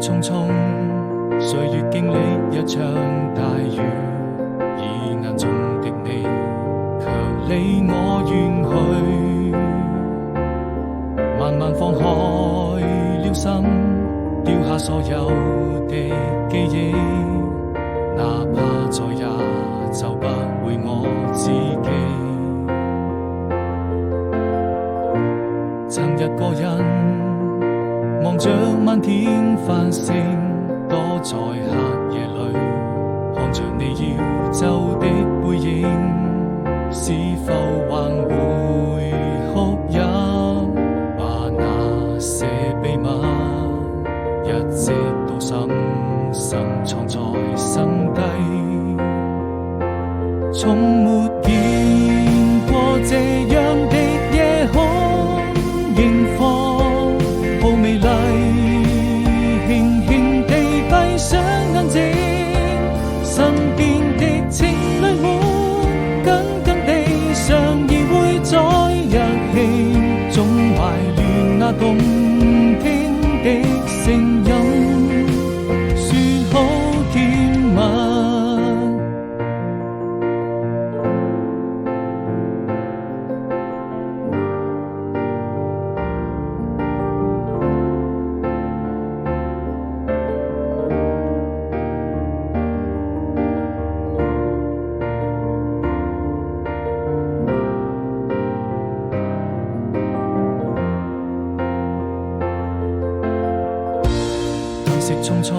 匆匆，歲月經歷一場大雨，以眼中的你，卻離我遠去。慢慢放開了心，丟下所有的記憶，哪怕再也找不回我自己。曾一個人望着漫天繁星，躲在黑夜裏，看着你要走的背影，是否還會哭泣？把那些秘密一直都深深藏在心底，從沒見過這樣的夜空，螢火好美麗，輕輕地閉上眼睛，身邊的情侶們緊緊地相依會在一起，總懷戀那動聽的聲音，說好甜蜜。褪色匆匆，